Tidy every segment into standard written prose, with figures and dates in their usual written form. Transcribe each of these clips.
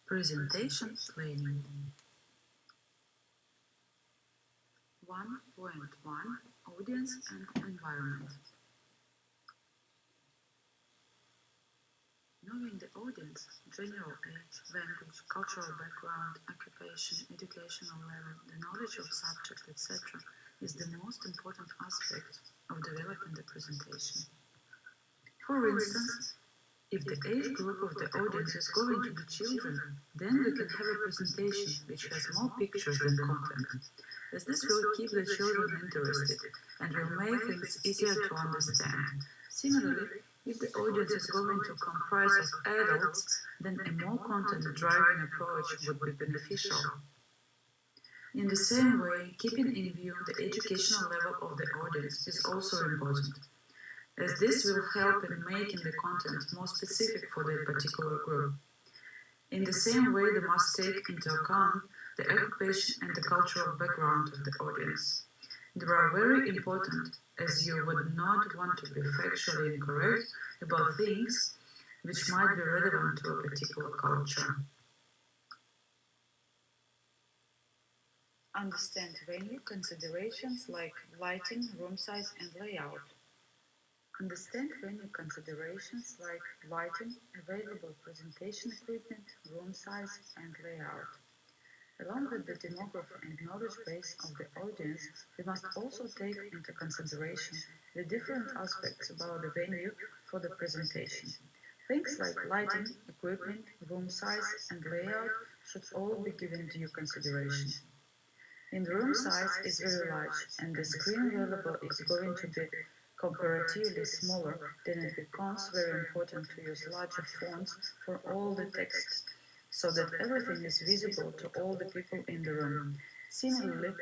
Presentation planning. 1.1 Audience and environment. Knowing the audience, general age, language, cultural background, occupation, educational level, the knowledge of subject, etc. is the most important aspect of developing the presentation. For instance, if the age group of the audience is going to be children, then we can have a presentation which has more pictures than content, as this will keep the children interested and will make things easier to understand. Similarly, if the audience is going to comprise of adults, then a more content-driven approach would be beneficial. In the same way, keeping in view the educational level of the audience is also important, as this will help in making the content more specific for that particular group. In the same way, they must take into account the occupation and the cultural background of the audience. They are very important, as you would not want to be factually incorrect about things which might be relevant to a particular culture. Understand venue considerations like lighting, room size, and layout. Understand venue considerations like lighting, available presentation equipment, room size, and layout. Along with the demography and knowledge base of the audience, we must also take into consideration the different aspects about the venue for the presentation. Things like lighting, equipment, room size, and layout should all be given due consideration. In the room size is very large, and the screen available is going to be comparatively smaller, then it becomes very important to use larger fonts for all the text, so that everything is visible to all the people in the room. Similarly,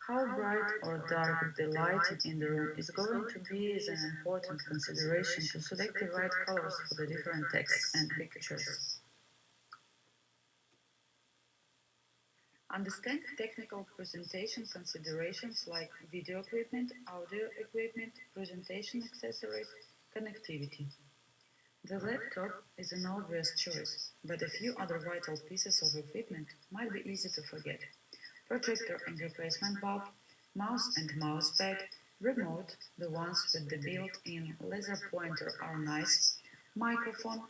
how bright or dark the lighting in the room is going to be is an important consideration to select the right colors for the different texts and pictures. Understand technical presentation considerations like video equipment, audio equipment, presentation accessories, connectivity. The laptop is an obvious choice, but a few other vital pieces of equipment might be easy to forget. Projector and replacement bulb, mouse and mousepad, remote, the ones with the built-in laser pointer are nice, microphone,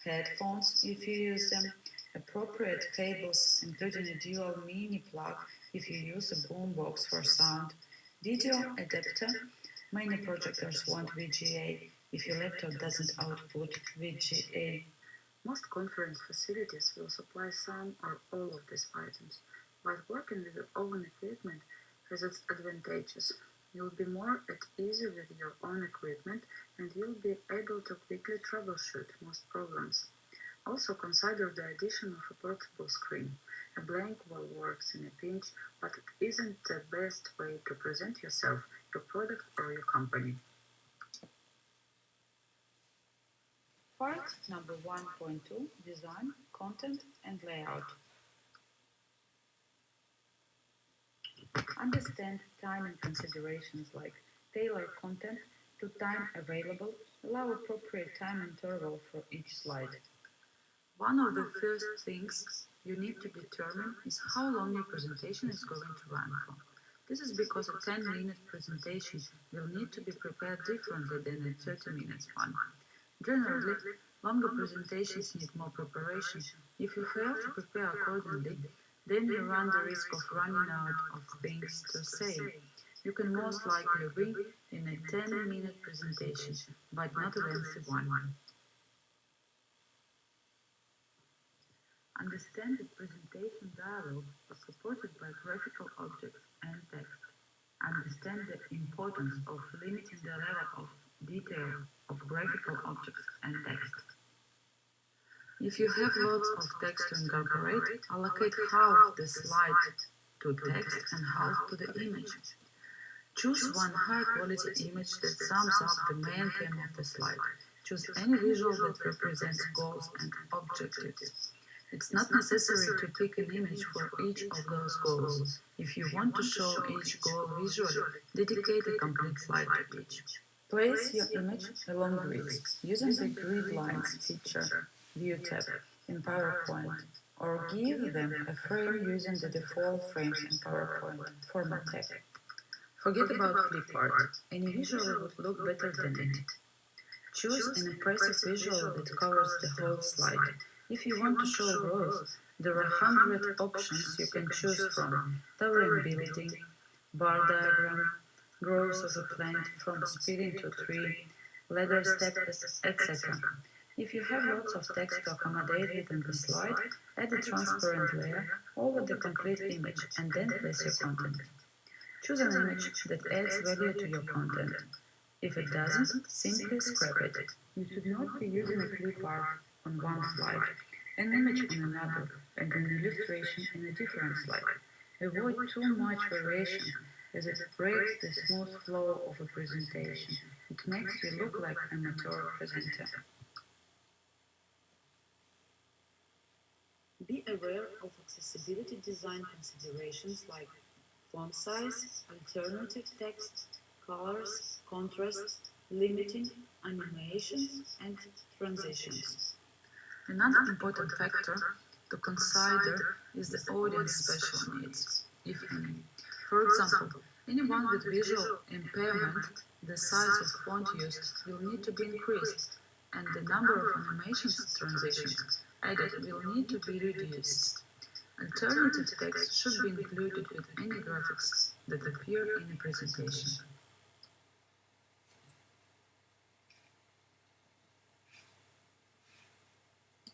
headphones if you use them, appropriate cables including a dual mini plug if you use a boombox for sound, video adapter, many projectors want VGA if your laptop doesn't output VGA. Most conference facilities will supply some or all of these items, but working with your own equipment has its advantages. You'll be more at ease with your own equipment and you'll be able to quickly troubleshoot most problems. Also consider the addition of a portable screen. A blank wall works in a pinch, but it isn't the best way to present yourself, your product, or your company. Part number 1.2 Design, Content and Layout. Understand timing considerations like tailor content to time available, allow appropriate time interval for each slide. One of the first things you need to determine is how long your presentation is going to run for. This is because a 10-minute presentation will need to be prepared differently than a 30 minutes one. Generally, longer presentations need more preparation. If you fail to prepare accordingly, then you run the risk of running out of things to say. You can most likely win in a 10-minute presentation, but not a lengthy one. Understand that presentation dialogue is supported by graphical objects and text. Understand the importance of limiting the level of detail of graphical objects and text. If you have lots of text to incorporate, allocate half the slide to text and half to the image. Choose one high-quality image that sums up the main theme of the slide. Choose any visual that represents goals and objectives. It's not necessary to pick an image for each of those goals. If you want to show each goal visually, dedicate a complete slide to each. Place your image along grids using the Grid Lines feature View tab in PowerPoint. or give them a frame using the default frames in PowerPoint format tag. Forget about clip art. Any visual would look better than it. Choose an impressive visual that covers the whole slide. If you want to show growth, there are 100 options you can choose from: towering building, bar diagram, growth of a plant from speeding to tree, ladder steps, etc. If you have lots of text to accommodate within the slide, add a transparent layer over the complete image and then place your content. Choose an image that adds value to your content. If it doesn't, simply scrap it. You should not be using a clip art on one slide, an image on another, and an illustration in a different slide. Avoid too much variation, as it breaks the smooth flow of a presentation. It makes you look like an amateur presenter. Be aware of accessibility design considerations like font size, alternative text, colors, contrast, limiting, animations, and transitions. Another important factor to consider is the audience's special needs, if any. For example, anyone with visual impairment, the size of font used will need to be increased, and the number of animations transitions added will need to be reduced. Alternative text should be included with any graphics that appear in a presentation.